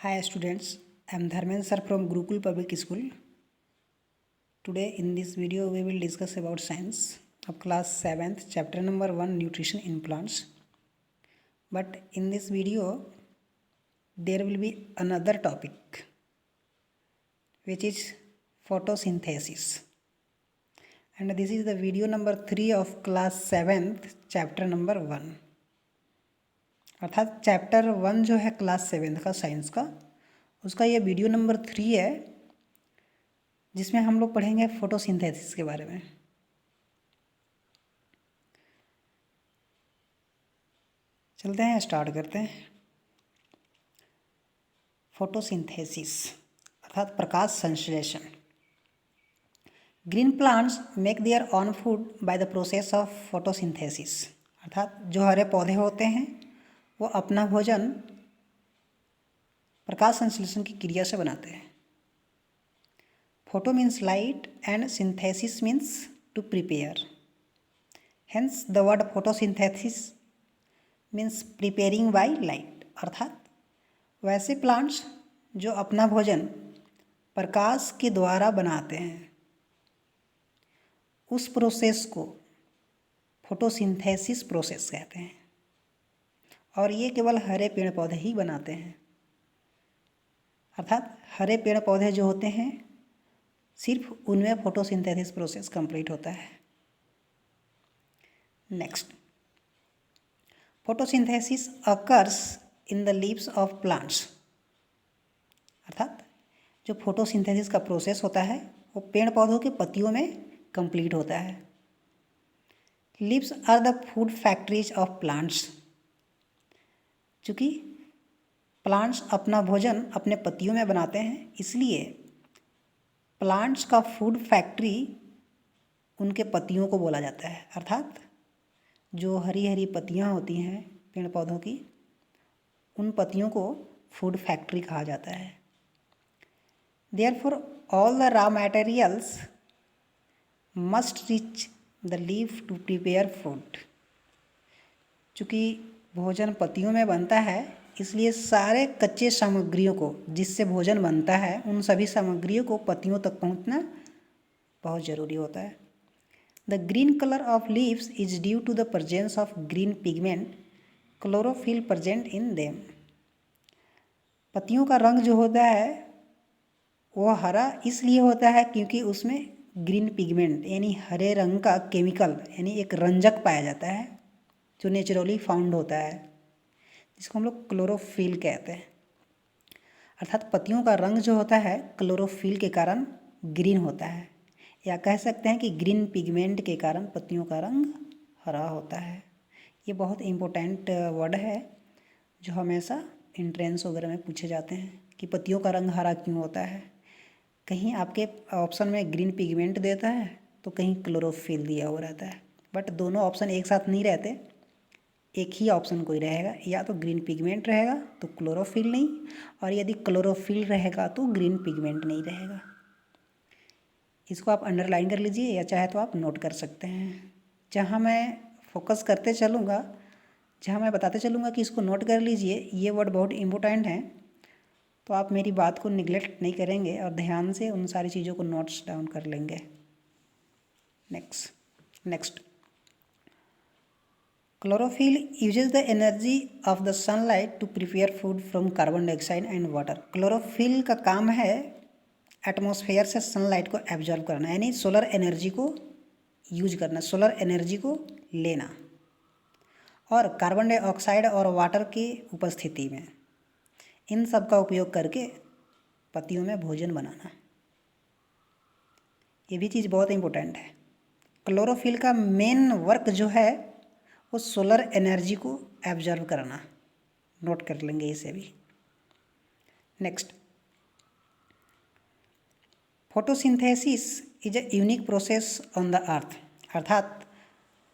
Hi students, I am Dharmendra sir from Gurukul Public School. Today in this video we will discuss about science of class 7th chapter number 1 nutrition in plants. But in this video there will be another topic which is photosynthesis. And this is the video number 3 of class 7th chapter number 1. अर्थात chapter 1 जो है class 7 का science का उसका ये video number 3 है जिसमें हम लोग पढ़ेंगे फोटोसिंथेसिस के बारे में। चलते हैं, स्टार्ट करते हैं। फोटोसिंथेसिस अर्थात प्रकाश संश्लेषण। Green plants make their on food by the process of photosynthesis. अर्थात जो हरे पौधे होते हैं वो अपना भोजन प्रकाश संश्लेषण की क्रिया से बनाते हैं। Photo means light and synthesis means to prepare. Hence the word photosynthesis means preparing by light. अर्थात वैसे प्लांट्स जो अपना भोजन प्रकाश के द्वारा बनाते हैं उस प्रोसेस को फोटोसिंथेसिस प्रोसेस कहते हैं। और ये केवल हरे पेड़ पौधे ही बनाते हैं। अर्थात हरे पेड़ पौधे जो होते हैं सिर्फ उनमें फोटोसिंथेसिस प्रोसेस कंप्लीट होता है। Next, photosynthesis occurs in the leaves of plants. अर्थात जो फोटोसिंथेसिस का प्रोसेस होता है वो पेड़ पौधों के पत्तियों में कंप्लीट होता है। Leaves are the food factories of plants. चूँकि प्लांट्स अपना भोजन अपने पत्तियों में बनाते हैं इसलिए प्लांट्स का फूड फैक्ट्री उनके पत्तियों को बोला जाता है। अर्थात जो हरी हरी पत्तियां होती हैं पेड़ पौधों की उन पत्तियों को फूड फैक्ट्री कहा जाता है। Therefore all the raw materials must reach the leaf to prepare food. चूँकि भोजन पत्तियों में बनता है इसलिए सारे कच्चे सामग्रियों को जिससे भोजन बनता है उन सभी सामग्रियों को पत्तियों तक पहुंचना बहुत ज़रूरी होता है। The green colour of leaves is due to the presence of green pigment chlorophyll present in them. पत्तियों का रंग जो होता है वो हरा इसलिए होता है क्योंकि उसमें ग्रीन पिगमेंट यानी हरे रंग का केमिकल यानी एक रंजक पाया जाता है जो नेचुरली फाउंड होता है जिसको हम लोग क्लोरोफिल कहते हैं। अर्थात पत्तियों का रंग जो होता है क्लोरोफिल के कारण ग्रीन होता है, या कह सकते हैं कि ग्रीन पिगमेंट के कारण पत्तियों का रंग हरा होता है। ये बहुत इम्पोर्टेंट वर्ड है जो हमेशा एंट्रेंस वगैरह में पूछे जाते हैं कि पत्तियों का रंग हरा क्यों होता है। कहीं आपके ऑप्शन में ग्रीन पिगमेंट देता है तो कहीं क्लोरोफिल दिया हुआ रहता है, बट दोनों ऑप्शन एक साथ नहीं रहते, एक ही ऑप्शन कोई रहेगा, या तो ग्रीन पिगमेंट रहेगा तो क्लोरोफिल नहीं, और यदि क्लोरोफिल रहेगा तो ग्रीन पिगमेंट नहीं रहेगा। इसको आप अंडरलाइन कर लीजिए या चाहे तो आप नोट कर सकते हैं। जहाँ मैं फोकस करते चलूँगा, जहाँ मैं बताते चलूँगा कि इसको नोट कर लीजिए, ये वर्ड बहुत इम्पोर्टेंट हैं, तो आप मेरी बात को निगलेक्ट नहीं करेंगे और ध्यान से उन सारी चीज़ों को नोट्स डाउन कर लेंगे। Next, chlorophyll uses the energy of the sunlight to prepare food from carbon dioxide and water. Chlorophyll का काम है एटमॉस्फेयर से सनलाइट को एब्जॉर्ब करना, यानी सोलर एनर्जी को यूज करना, सोलर एनर्जी को लेना, और कार्बन डाइऑक्साइड और वाटर की उपस्थिति में इन सब का उपयोग करके पत्तियों में भोजन बनाना। ये भी चीज़ बहुत इम्पोर्टेंट है। क्लोरोफिल का मेन वर्क जो है वो सोलर एनर्जी को एब्जॉर्ब करना, नोट कर लेंगे इसे भी। Next, photosynthesis is a unique process on the earth. अर्थात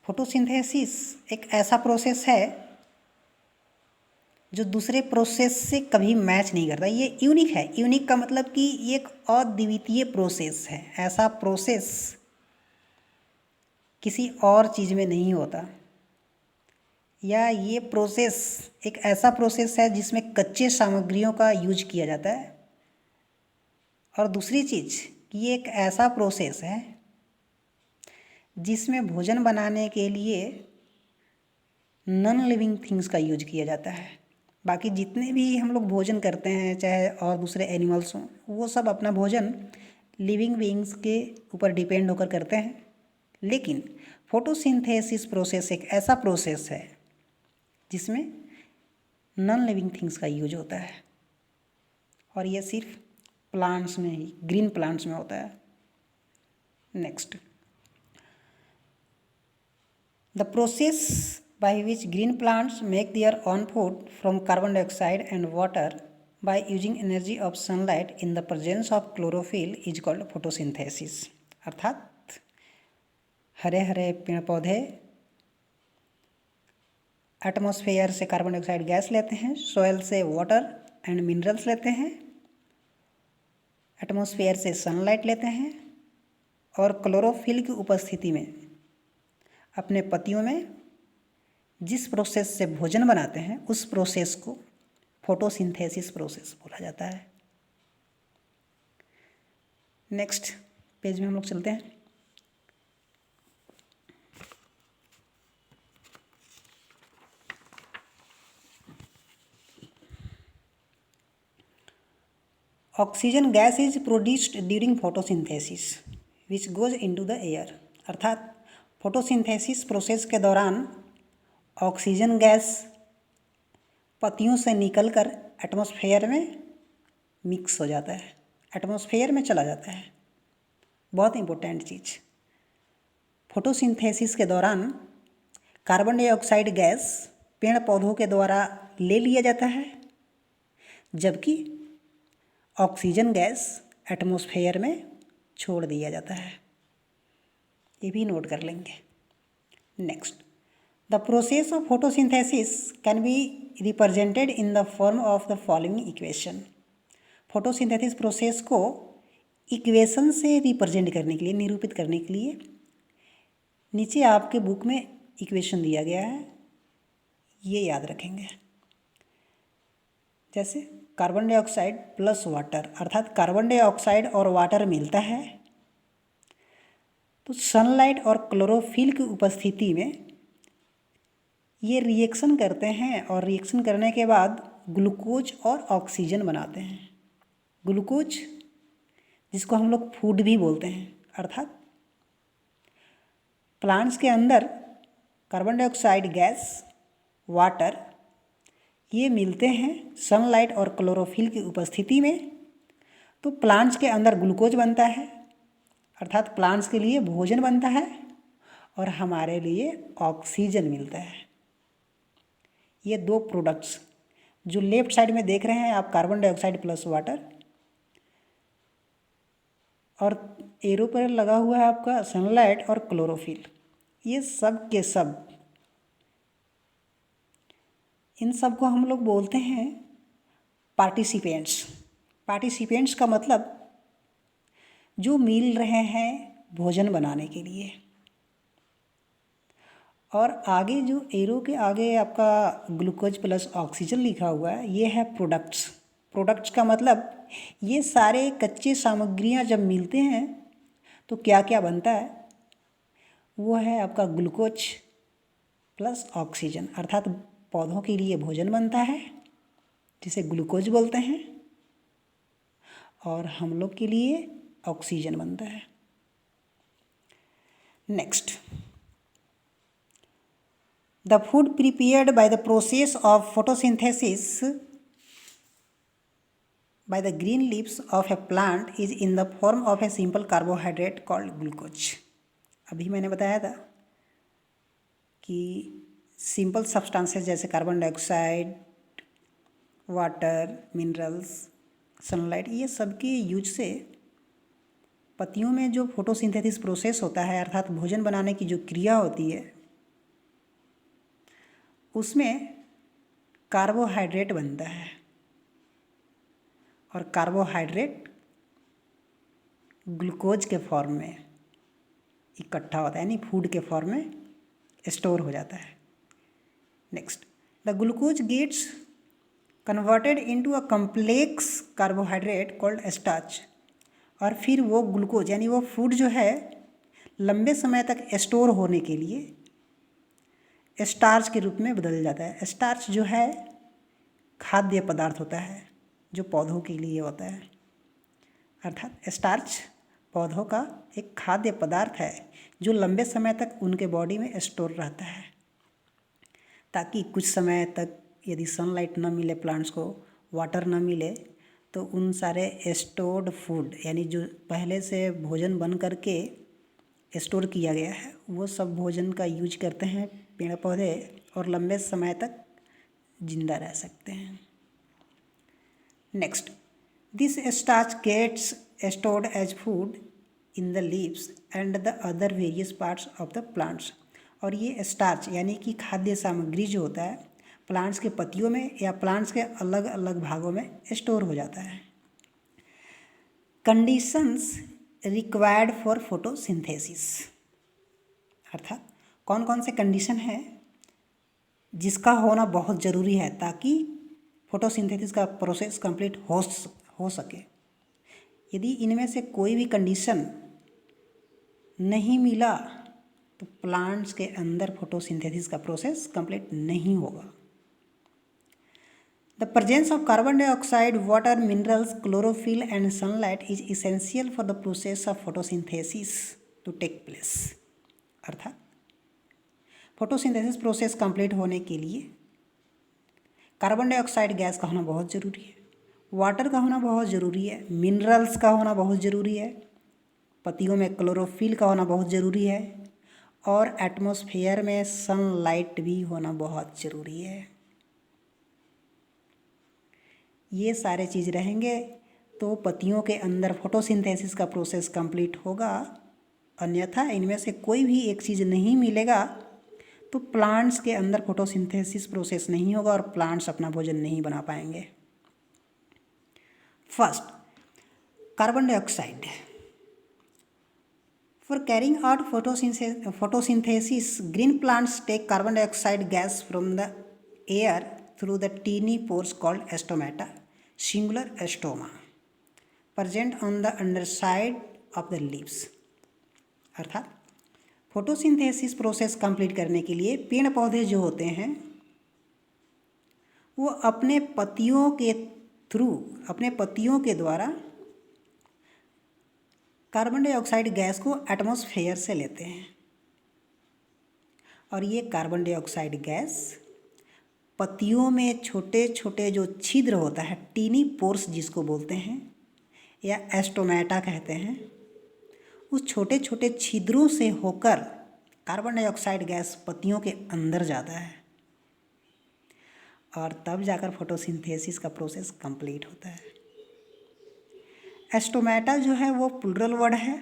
फोटोसिंथेसिस एक ऐसा प्रोसेस है जो दूसरे प्रोसेस से कभी मैच नहीं करता। ये यूनिक है। यूनिक का मतलब कि ये एक अद्वितीय प्रोसेस है। ऐसा प्रोसेस किसी और चीज़ में नहीं होता। या ये प्रोसेस एक ऐसा प्रोसेस है जिसमें कच्चे सामग्रियों का यूज किया जाता है। और दूसरी चीज़ कि ये एक ऐसा प्रोसेस है जिसमें भोजन बनाने के लिए नॉन लिविंग थिंग्स का यूज किया जाता है। बाकी जितने भी हम लोग भोजन करते हैं चाहे और दूसरे एनिमल्स हों, वो सब अपना भोजन लिविंग बीइंग्स के ऊपर डिपेंड होकर करते हैं। लेकिन फोटोसिंथेसिस प्रोसेस एक ऐसा प्रोसेस है जिसमें नॉन लिविंग थिंग्स का यूज होता है और ये सिर्फ प्लांट्स में ही, ग्रीन प्लांट्स में होता है। Next, the process by which green plants make their own food from carbon dioxide and water by using energy of sunlight in the presence of chlorophyll is called photosynthesis। अर्थात हरे हरे पेड़ पौधे atmosphere से carbon dioxide gas लेते हैं, soil से water and minerals लेते हैं, atmosphere से सनलाइट लेते हैं और क्लोरोफिल की उपस्थिति में अपने पत्तियों में जिस प्रोसेस से भोजन बनाते हैं उस प्रोसेस को फोटोसिंथेसिस प्रोसेस बोला जाता है। नेक्स्ट पेज में हम लोग चलते हैं। Oxygen gas is produced during photosynthesis which goes into the air. अर्थात फोटोसिंथेसिस प्रोसेस के दौरान ऑक्सीजन गैस पत्तियों से निकलकर एटमॉस्फेयर में मिक्स हो जाता है, एटमॉस्फेयर में चला जाता है। बहुत इंपॉर्टेंट चीज़, फोटोसिंथेसिस के दौरान कार्बन डाइऑक्साइड गैस पेड़ पौधों के द्वारा ले लिया जाता है, जबकि ऑक्सीजन गैस एटमॉस्फेयर में छोड़ दिया जाता है। ये भी नोट कर लेंगे। Next, the process of photosynthesis can be represented in the form of the following equation. Photosynthesis process को इक्वेशन से रिप्रेजेंट करने के लिए, निरूपित करने के लिए नीचे आपके बुक में इक्वेशन दिया गया है, ये याद रखेंगे। जैसे कार्बन डाइऑक्साइड प्लस वाटर, अर्थात कार्बन डाइऑक्साइड और वाटर मिलता है तो सनलाइट और क्लोरोफिल की उपस्थिति में ये रिएक्शन करते हैं और रिएक्शन करने के बाद ग्लूकोज और ऑक्सीजन बनाते हैं। ग्लूकोज जिसको हम लोग फूड भी बोलते हैं, अर्थात प्लांट्स के अंदर कार्बन डाइऑक्साइड गैस, वाटर ये मिलते हैं सनलाइट और क्लोरोफिल की उपस्थिति में, तो प्लांट्स के अंदर ग्लूकोज बनता है, अर्थात प्लांट्स के लिए भोजन बनता है और हमारे लिए ऑक्सीजन मिलता है। ये दो प्रोडक्ट्स जो लेफ्ट साइड में देख रहे हैं आप, कार्बन डाइऑक्साइड प्लस वाटर, और एरो पर लगा हुआ है आपका सनलाइट और क्लोरोफिल, ये सब के सब, इन सब को हम लोग बोलते हैं पार्टिसिपेंट्स। पार्टिसिपेंट्स का मतलब जो मिल रहे हैं भोजन बनाने के लिए। और आगे जो एरो के आगे आपका ग्लूकोज प्लस ऑक्सीजन लिखा हुआ है, ये है प्रोडक्ट्स। प्रोडक्ट्स का मतलब ये सारे कच्चे सामग्रियां जब मिलते हैं तो क्या क्या बनता है, वो है आपका ग्लूकोज प्लस ऑक्सीजन, अर्थात पौधों के लिए भोजन बनता है जिसे ग्लूकोज बोलते हैं और हम लोग के लिए ऑक्सीजन बनता है। Next, the food prepared by the process of photosynthesis by the green leaves of a plant is in the form of a simple carbohydrate called glucose। अभी मैंने बताया था कि सिंपल सब्सटेंसेस जैसे carbon dioxide, water, minerals, sunlight, ये सब के use से पत्तियों में जो फोटोसिंथेसिस प्रोसेस होता है, अर्थात भोजन बनाने की जो क्रिया होती है, उसमें कार्बोहाइड्रेट बनता है और कार्बोहाइड्रेट ग्लूकोज के फॉर्म में इकट्ठा होता है, यानी फूड के फॉर्म में स्टोर हो जाता है। Next, the glucose gets converted into a complex carbohydrate called starch. और फिर वो ग्लूकोज यानी वो फूड जो है लंबे समय तक स्टोर होने के लिए स्टार्च के रूप में बदल जाता है। स्टार्च जो है खाद्य पदार्थ होता है जो पौधों के लिए होता है, अर्थात स्टार्च पौधों का एक खाद्य पदार्थ है जो लंबे समय तक उनके बॉडी में स्टोर रहता है, ताकि कुछ समय तक यदि सनलाइट न मिले, प्लांट्स को वाटर न मिले, तो उन सारे स्टोर्ड फूड यानी जो पहले से भोजन बन करके स्टोर किया गया है वो सब भोजन का यूज करते हैं पेड़ पौधे और लंबे समय तक जिंदा रह सकते हैं। Next, this starch gets stored as food in the leaves and the other various parts of the plants. और ये स्टार्च यानी कि खाद्य सामग्री जो होता है प्लांट्स के पत्तियों में या प्लांट्स के अलग अलग भागों में स्टोर हो जाता है। कंडीशंस रिक्वायर्ड फॉर फोटोसिंथेसिस, अर्थात कौन कौन से कंडीशन है जिसका होना बहुत ज़रूरी है ताकि फोटोसिंथेसिस का प्रोसेस कंप्लीट हो सके। यदि इनमें से कोई भी कंडीशन नहीं मिला तो प्लांट्स के अंदर फोटोसिंथेसिस का प्रोसेस कंप्लीट नहीं होगा। The presence of carbon dioxide, water, minerals, chlorophyll and sunlight is essential for the process of photosynthesis to take place। अर्थात फोटोसिंथेसिस प्रोसेस कंप्लीट होने के लिए कार्बन डाइऑक्साइड गैस का होना बहुत ज़रूरी है, वाटर का होना बहुत ज़रूरी है, मिनरल्स का होना बहुत ज़रूरी है, पत्तियों में क्लोरोफिल का होना बहुत ज़रूरी है और एटमॉस्फेयर में सनलाइट भी होना बहुत ज़रूरी है। ये सारे चीज़ रहेंगे तो पत्तियों के अंदर फोटोसिंथेसिस का प्रोसेस कंप्लीट होगा, अन्यथा इनमें से कोई भी एक चीज़ नहीं मिलेगा तो प्लांट्स के अंदर फोटोसिंथेसिस प्रोसेस नहीं होगा और प्लांट्स अपना भोजन नहीं बना पाएंगे। First, carbon dioxide. For carrying out photosynthesis green plants take carbon dioxide gas from the air through the teeny pores called stomata, singular stoma, present on the underside of the leaves। अर्थात photosynthesis process complete करने के लिए पेड़ पौधे जो होते हैं वो अपने पत्तियों के द्वारा कार्बन डाइऑक्साइड गैस को एटमॉस्फेयर से लेते हैं और ये कार्बन डाइऑक्साइड गैस पत्तियों में छोटे छोटे जो छिद्र होता है, टीनी पोर्स जिसको बोलते हैं या एस्टोमेटा कहते हैं, उस छोटे छोटे छिद्रों से होकर कार्बन डाइऑक्साइड गैस पत्तियों के अंदर जाता है और तब जाकर फोटोसिंथेसिस का प्रोसेस कंप्लीट होता है। एस्टोमेटा जो है वो प्लूरल वर्ड है,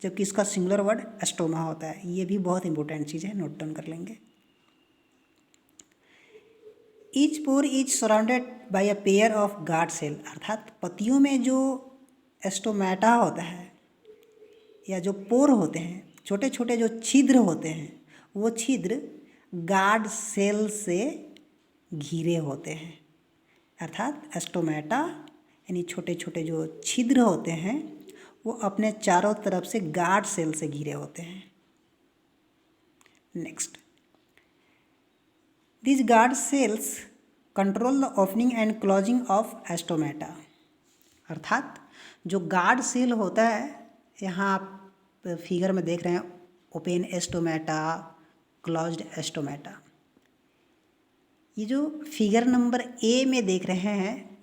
जबकि इसका सिंगुलर वर्ड एस्टोमा होता है। ये भी बहुत इंपॉर्टेंट चीज़ है, नोट डाउन कर लेंगे। Each pore is surrounded by a pair of guard cell, अर्थात पत्तियों में जो एस्टोमेटा होता है या जो पोर होते हैं, छोटे छोटे जो छिद्र होते हैं, वो छिद्र गार्ड सेल से घिरे होते हैं। अर्थात एस्टोमेटा यानी छोटे छोटे जो छिद्र होते हैं वो अपने चारों तरफ से गार्ड सेल से घिरे होते हैं। Next, These guard cells control the opening and closing of stomata. अर्थात जो गार्ड सेल होता है, यहाँ आप फिगर में देख रहे हैं ओपन स्टोमेटा, क्लोज्ड स्टोमेटा। ये जो फिगर नंबर ए में देख रहे हैं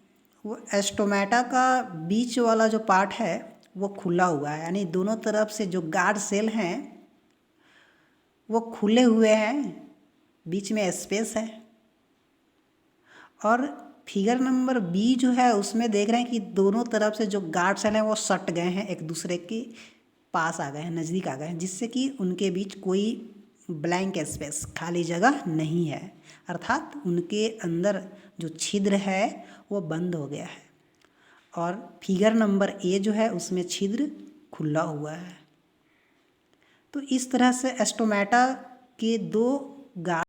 वो स्टोमेटा का बीच वाला जो पार्ट है वो खुला हुआ है, यानी दोनों तरफ से जो गार्ड सेल हैं वो खुले हुए हैं, बीच में स्पेस है। और फिगर नंबर बी जो है उसमें देख रहे हैं कि दोनों तरफ से जो गार्ड सेल हैं वो सट गए हैं, एक दूसरे के पास आ गए हैं, नज़दीक आ गए हैं, जिससे कि उनके बीच कोई ब्लैंक स्पेस, खाली जगह नहीं है। अर्थात उनके अंदर जो छिद्र है वो बंद हो गया है और फिगर नंबर ए जो है उसमें छिद्र खुला हुआ है। तो इस तरह से स्टोमेटा के दो गार्ड